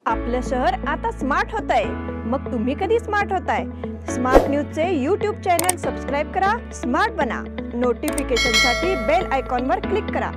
आपलं शहर आता स्मार्ट होत आहे। मग तुम्ही कधी स्मार्ट होताय? स्मार्ट न्यूजचे यूट्यूब चॅनल सबस्क्राइब करा, स्मार्ट बना। नोटिफिकेशनसाठी बेल आयकॉनवर क्लिक करा।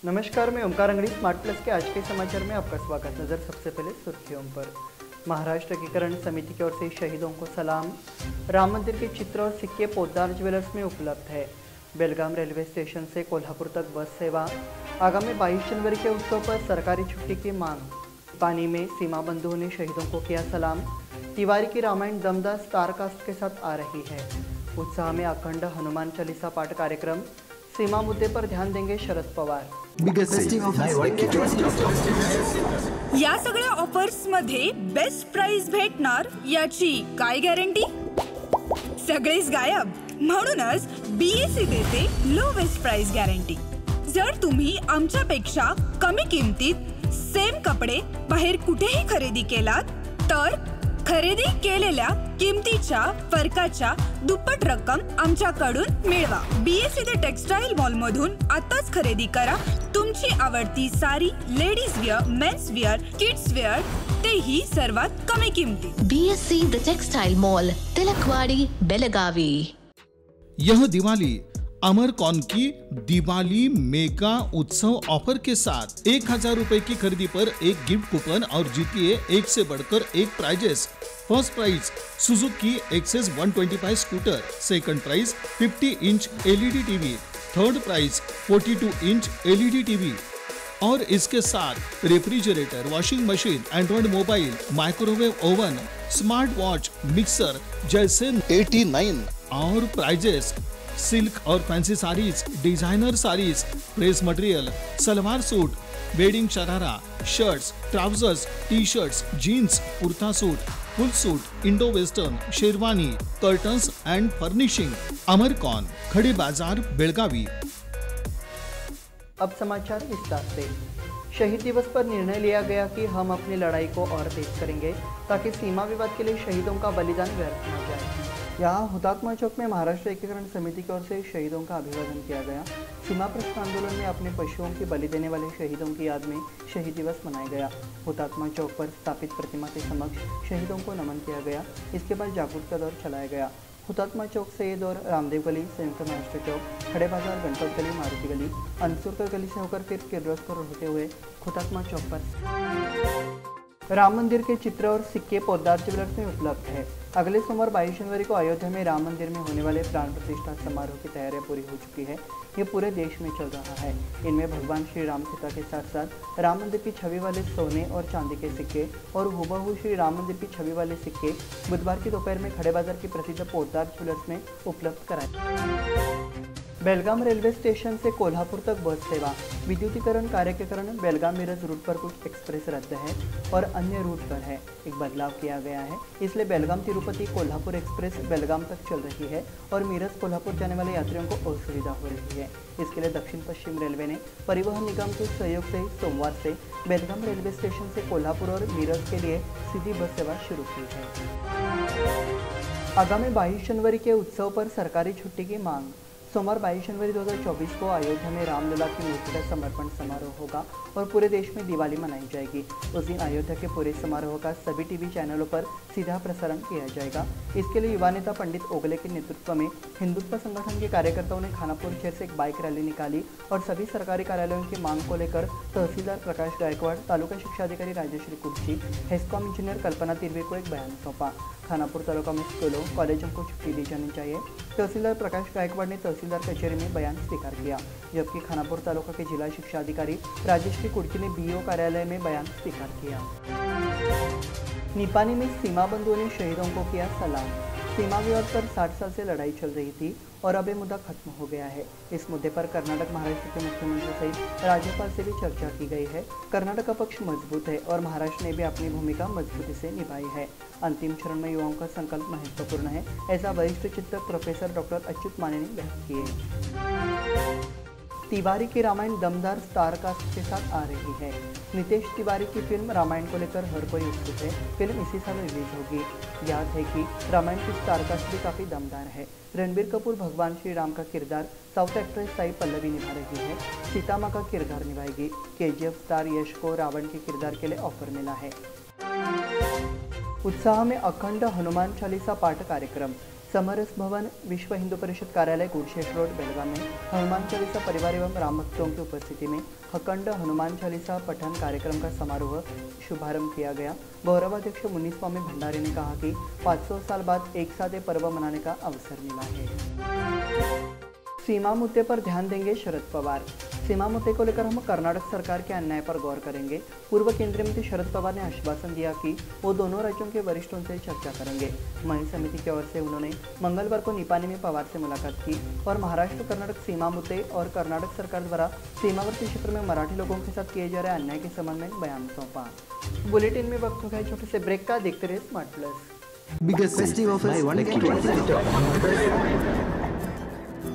नमस्कार, मैं ओमकार अंगड़ी। स्मार्ट प्लस के आज के समाचार में आपका स्वागत। नजर सबसे पहले सुर्खियों पर। महाराष्ट्र एकीकरण समिति की ओर से शहीदों को सलाम। राम मंदिर के चित्र और सिक्के पोद्दार ज्वेलर्स में उपलब्ध है। बेलगाम रेलवे स्टेशन से कोल्हापुर तक बस सेवा। आगामी 22 जनवरी के उत्सव पर सरकारी छुट्टी की मांग। पानी में सीमा बंधुओं ने शहीदों को किया सलाम। तिवारी की रामायण दमदार स्टारकास्ट के साथ आ रही है। उत्साह में अखंड हनुमान चालीसा पाठ कार्यक्रम। सीमा मुद्दे पर ध्यान देंगे शरद पवार। या सगळ्या ऑफर्स मध्ये बेस्ट प्राइस भेटणार याची काय गॅरंटी? सगळेच गायब। म्हणूनच बीएससी देते लोवेस्ट प्राइस गॅरंटी। जर तुम्ही आमच्यापेक्षा कमी किमतीत सेम कपडे बाहेर कुठेही खरेदी केलात तर खरेदी केलेल्या किमतीच्या फरकाच्या दुप्पट रक्कम आमच्याकडून मिळवा। बीएससी द टेक्सटाईल मॉल मधून आताच खरेदी करा तुमची आवडती sari, ladies wear, mens wear, kids wear, तेही सर्वात कमी किमतीत। BSC the textile mall, Tilakwadi, Belagavi. यह दिवाली अमरकॉन की दिवाली मेगा उत्सव ऑफर के साथ 1000 रुपए की खरीदी पर एक गिफ्ट कूपन और जीतिए एक से बढ़कर एक prizes. First prize Suzuki Access 125 scooter, second prize 50 inch LED TV, third prize 42 inch LED TV और इसके साथ refrigerator, washing machine, Android mobile, microwave oven, smart watch, mixer जैसे 89 और प्राइजेस। सिल्क और fancy saris, designer saris, dress material, salwar suit, wedding sharara, shirts, trousers, T shirts, jeans, kurta suit, full suit, Indo western, sherwani, curtains and furnishing. Amarcon, Khadi बाजार, बेलगावी। अब समाचार विस्तार से। शहीद दिवस पर निर्णय लिया गया कि हम अपनी लड़ाई को और तेज करेंगे ताकि सीमा विवाद के लिए शहीदों का बलिदान व्यर्थ न जाए। यहाँ हुतात्मा चौक में महाराष्ट्र एकीकरण समिति की ओर से शहीदों का अभिवादन किया गया। सीमा प्रश्न आंदोलन में अपने पशुओं की बलि देने वाले शहीदों की याद में शहीद दिवस मनाया गया। हुतात्मा चौक पर स्थापित प्रतिमा के समक्ष शहीदों को नमन किया गया। इसके बाद जागरूकता दौर चलाया गया। हुतात्मा चौक से ये दौर रामदेव गली, संयुक्त महाराष्ट्र चौक, खड़े बाजार, गणपत गली, मारुति गली, अंसुरकर गली से होकर फिर किर्लोस्कर होते हुए हुतात्मा चौक पर। राम मंदिर के चित्र और सिक्के पोद्दार ज्वेलर्स में उपलब्ध है। अगले सोमवार 22 जनवरी को अयोध्या में राम मंदिर में होने वाले प्राण प्रतिष्ठा समारोह की तैयारियां पूरी हो चुकी है। ये पूरे देश में चल रहा है। इनमें भगवान श्री राम सीता के साथ साथ राम मंदिर की छवि वाले सोने और चांदी के सिक्के और हुबहू श्री राम मंदिर की छवि वाले सिक्के बुधवार की दोपहर में खड़े बाजार की प्रसिद्ध पोद्दार ज्वेलर्स में उपलब्ध कराए। बेलगाम रेलवे स्टेशन से कोल्हापुर तक बस सेवा। विद्युतीकरण कार्य के कारण बेलगाम मिरज रूट पर कुछ एक्सप्रेस रद्द है और अन्य रूट पर है एक बदलाव किया गया है। इसलिए बेलगाम तिरुपति कोल्हापुर एक्सप्रेस बेलगाम तक चल रही है और मिरज कोल्हापुर जाने वाले यात्रियों को असुविधा हो रही है। इसके लिए दक्षिण पश्चिम रेलवे ने परिवहन निगम के सहयोग से सोमवार से बेलगाम रेलवे स्टेशन से कोल्हापुर और मिरज के लिए सीधी बस सेवा शुरू की है। आगामी 22 जनवरी के उत्सव पर सरकारी छुट्टी की मांग। सोमवार 22 जनवरी 2024 को अयोध्या में रामलला की मूर्ति का समर्पण समारोह होगा और पूरे देश में दिवाली मनाई जाएगी। उस दिन अयोध्या के पूरे समारोह का सभी टीवी चैनलों पर सीधा प्रसारण किया जाएगा। इसके लिए युवा नेता पंडित ओगले के नेतृत्व में हिंदुत्व संगठन के कार्यकर्ताओं ने खानापुर शहर से एक बाइक रैली निकाली और सभी सरकारी कार्यालयों की मांग को लेकर तहसीलदार प्रकाश गायकवाड़, तालुका शिक्षा अधिकारी राजेश्री कुर्ची, हेस्कॉम इंजीनियर कल्पना तिरवे को एक बयान सौंपा। खानापुर तालुका में स्कूलों, कॉलेजों को छुट्टी दी जानी चाहिए। तहसीलदार प्रकाश गायकवाड़ ने तहसीलदार कचहरी में बयान स्वीकार किया, जबकि खानापुर तालुका के जिला शिक्षा अधिकारी राजेश्री कुर्ची ने बीओ कार्यालय में बयान स्वीकार किया। निपानी में सीमा बंधुओं ने शहीदों को किया सलाम। सीमा विवाद पर 60 साल से लड़ाई चल रही थी और अब ये मुद्दा खत्म हो गया है। इस मुद्दे पर कर्नाटक, महाराष्ट्र के मुख्यमंत्री सहित राज्यपाल से भी चर्चा की गई है। कर्नाटक का पक्ष मजबूत है और महाराष्ट्र ने भी अपनी भूमिका मजबूती से निभाई है। अंतिम चरण में युवाओं का संकल्प महत्वपूर्ण है, ऐसा वरिष्ठ चिंतक प्रोफेसर डॉक्टर अच्युत माने ने व्यक्त किए। तिवारी की रामायण दमदार स्टार कास्ट के साथ आ रही है। नितेश तिवारी की फिल्म रामायण को लेकर हर कोई उत्सुक है। फिल्म इसी साल रिलीज होगी। याद है कि रामायण की स्टार कास्ट भी काफ़ी दमदार है। रणबीर कपूर भगवान श्री राम का किरदार, साउथ एक्ट्रेस साई पल्लवी निभा रही है। सीता माँ का किरदार निभाएगी। केजीएफ स्टार यश को रावण के किरदार के लिए ऑफर मिला है। उत्साह में अखंड हनुमान चालीसा पाठ कार्यक्रम। समरस भवन, विश्व हिंदू परिषद कार्यालय, गुड़शेष रोड, बेलगाम में हनुमान चालीसा परिवार एवं राम भक्तों की उपस्थिति में अखंड हनुमान चालीसा पठन कार्यक्रम का समारोह शुभारंभ किया गया। गौरवाध्यक्ष मुनिस्वामी भंडारी ने कहा कि 500 साल बाद एक साथ ये पर्व मनाने का अवसर मिला है। सीमा मुद्दे पर ध्यान देंगे शरद पवार। सीमा मुद्दे को लेकर हम कर्नाटक सरकार के अन्याय पर गौर करेंगे। पूर्व केंद्रीय मंत्री शरद पवार ने आश्वासन दिया कि वो दोनों राज्यों के वरिष्ठों से चर्चा करेंगे। मई समिति की ओर से उन्होंने मंगलवार को निपानी में पवार से मुलाकात की और महाराष्ट्र कर्नाटक सीमा मुद्दे और कर्नाटक सरकार द्वारा सीमावर्ती क्षेत्र में मराठी लोगों के साथ किए जा रहे अन्याय के संबंध में बयान सौंपा। बुलेटिन में वक्त हो गया छोटे से ब्रेक का। देखते रहे smart plus. Biggest festive offers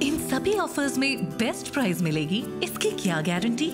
इन सभी ऑफर्स में बेस्ट प्राइस मिलेगी, इसकी क्या गारंटी?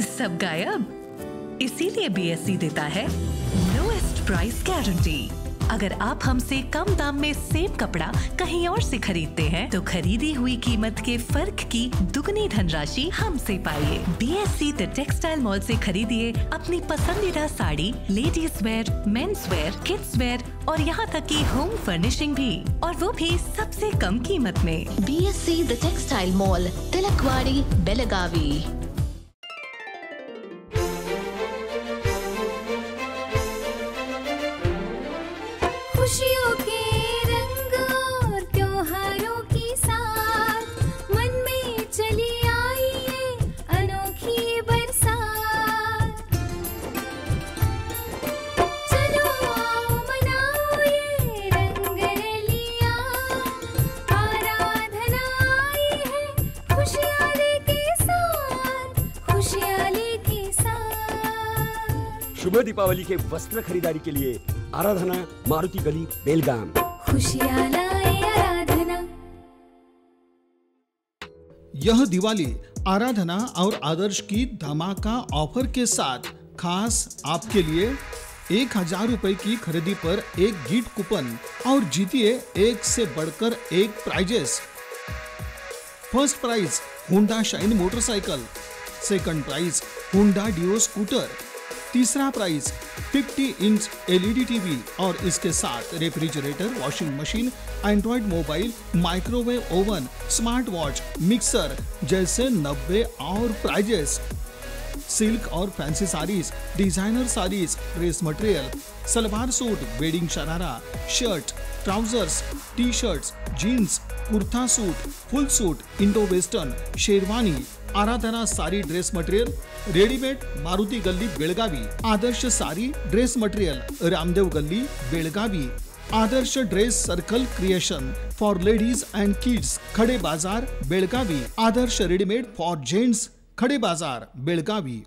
सब गायब, इसीलिए बीएससी देता है लोएस्ट प्राइस गारंटी। अगर आप हमसे कम दाम में सेम कपड़ा कहीं और से खरीदते हैं तो खरीदी हुई कीमत के फर्क की दुगनी धनराशि हमसे पाइए। बीएससी द टेक्सटाइल मॉल से खरीदिए अपनी पसंदीदा sari, ladies wear, men's wear, kids where और यहाँ तक की होम फर्निशिंग भी, और वो भी सबसे कम कीमत में। BSC the textile mall, Tilakwadi, Belagavi. खुशियों के रंग और त्योहारों की साथ मन में चली आई है अनोखी बरसात। चलो आओ मनाओ ये रंग रलियां, आराधना आई है खुशहाली के साथ, खुशहाली के साथ। शुभ दीपावली के वस्त्र खरीदारी के लिए आराधना, मारुति गली, बेलगाम। खुशियाँ लाए आराधना। यह दिवाली आराधना और आदर्श की धमाका ऑफर के साथ खास आपके लिए 1000 रुपए की खरीदी पर एक गिफ्ट कूपन और जीतिए एक से बढ़कर एक prizes. First prize Honda Shine motorcycle, second prize Honda Dio scooter, तीसरा प्राइज 50 इंच LED टीवी और इसके साथ refrigerator, washing machine, Android mobile, microwave oven, smart watch, mixer जैसे 90 और प्राइजेस। सिल्क और fancy saris, designer saris, dress material, salwar suit, wedding sharara, shirt, trousers, T shirts, jeans, kurta suit, full suit, Indo western, sherwani, Aradhana sari dress material, readymade, Maruti Galli, Belagavi, आदर्श sari dress material, Ramdev गल्ली, Belagavi, Adarsh dress circle creation for ladies and kids, Khade Bazar, Belagavi, Adarsh readymade for gents, Khade Bazar, Belagavi.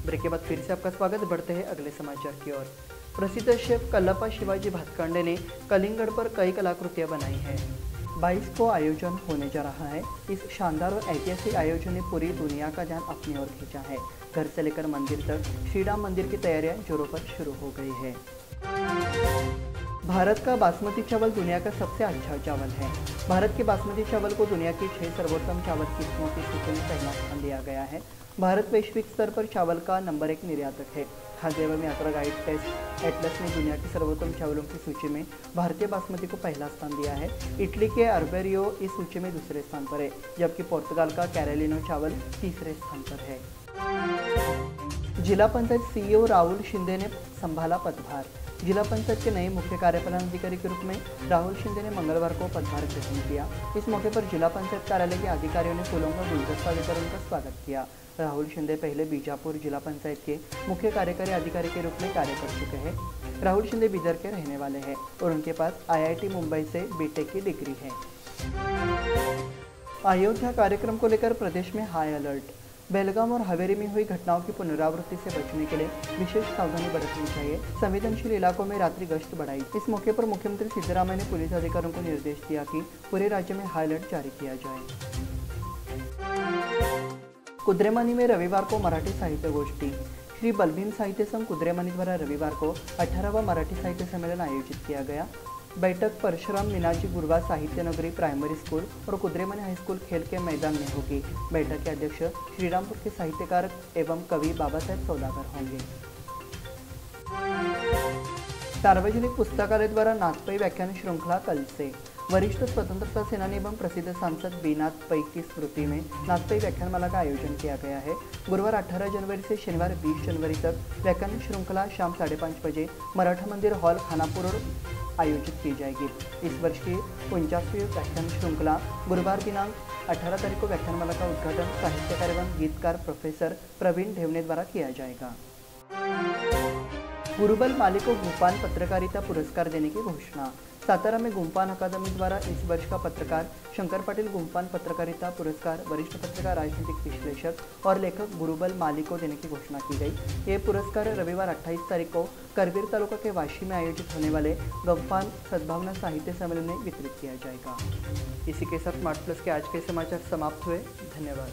Break के बाद फिर से आपका स्वागत। बढ़ते हैं अगले समाचार की ओर। प्रसिद्ध शेफ कल्लप्पा शिवाजी भातखंडे ने कलिंगड़ पर कई कलाकृतियां बनाई हैं। 22 को आयोजन होने जा रहा है। इस शानदार और ऐतिहासिक आयोजन ने पूरी दुनिया का ध्यान अपनी ओर खींचा है। घर से लेकर मंदिर तक श्री राम मंदिर की तैयारियां जोरों पर शुरू हो गई है। भारत का बासमती चावल दुनिया का सबसे अच्छा चावल है। भारत के बासमती चावल को दुनिया की 6 सर्वोत्तम चावल किस्मों की सूची में पहला स्थान दिया गया है। भारत वैश्विक स्तर पर चावल का नंबर 1 निर्यातक है। खाद्य एवं यात्रा गाइड टेस्ट एटलस ने दुनिया की सर्वोत्तम चावलों की सूची में भारतीय बासमती को पहला स्थान दिया है। इटली के अर्बेरियो इस सूची में दूसरे स्थान पर है, जबकि पुर्तगाल का कैरेलिनो चावल तीसरे स्थान पर है। जिला पंचायत सीईओ राहुल शिंदे ने संभाला पदभार। जिला पंचायत के नए मुख्य कार्यपालन अधिकारी के रूप में राहुल शिंदे ने मंगलवार को पदभार ग्रहण किया। इस मौके पर जिला पंचायत कार्यालय के अधिकारियों ने फूलों का गुलदस्ता देकर उनका स्वागत किया। राहुल शिंदे पहले बीजापुर जिला पंचायत के मुख्य कार्यकारी अधिकारी के रूप में कार्य कर चुके हैं। राहुल शिंदे बीदर के रहने वाले हैं और उनके पास IIT मुंबई से बीटेक की डिग्री है। अयोध्या कार्यक्रम को लेकर प्रदेश में हाई अलर्ट। बेलगाम और हवेरी में हुई घटनाओं की पुनरावृत्ति से बचने के लिए विशेष सावधानी बरतनी चाहिए। संवेदनशील इलाकों में रात्रि गश्त बढ़ाई। इस मौके पर मुख्यमंत्री सिद्धरामैया ने पुलिस अधिकारियों को निर्देश दिया कि पूरे राज्य में हाई अलर्ट जारी किया जाए। कुद्रेमानी में रविवार को मराठी साहित्य गोष्ठी। श्री बलभीम साहित्य संघ कुद्रेमानी द्वारा रविवार को 18वां मराठी साहित्य सम्मेलन आयोजित किया गया। बैठक परशुराम मीनाजी गुरवा साहित्य नगरी प्राइमरी स्कूल और कुद्रेमानी हाई स्कूल खेल के मैदान में होगी। बैठक के अध्यक्ष श्रीरामपुर के साहित्यकार एवं कवि बाबा साहेब सौदागर होंगे। सार्वजनिक पुस्तकालय द्वारा नाथपई व्याख्यान श्रृंखला कल से। वरिष्ठ स्वतंत्रता सेनानी एवं प्रसिद्ध सांसद बीनाथ पै की स्मृति में नाथपई व्याख्यानमाला का आयोजन किया गया है। गुरुवार 18 जनवरी से शनिवार 20 जनवरी तक व्याख्यान श्रृंखला शाम 5:30 बजे मराठा मंदिर हॉल खानापुर आयोजित की जाएगी। इस वर्ष की 49वीं व्याख्यान श्रृंखला गुरुवार दिनांक 18 तारीख को व्याख्यानमाला का उद्घाटन साहित्यकार एवं गीतकार प्रोफेसर प्रवीण ढेवने द्वारा किया जाएगा। गुरुबल मालिक को गुम्फान पत्रकारिता पुरस्कार देने की घोषणा। सातारा में गुम्फान अकादमी द्वारा इस वर्ष का पत्रकार शंकर पाटिल गुम्फान पत्रकारिता पुरस्कार वरिष्ठ पत्रकार, राजनीतिक विश्लेषक और लेखक गुरुबल मालिक को देने की घोषणा की गई। ये पुरस्कार रविवार 28 तारीख को करवीर तालुका के वाशी में आयोजित होने वाले गुम्फान सद्भावना साहित्य सम्मेलन में वितरित किया जाएगा। इसी के साथ स्मार्ट प्लस के आज के समाचार समाप्त हुए। धन्यवाद।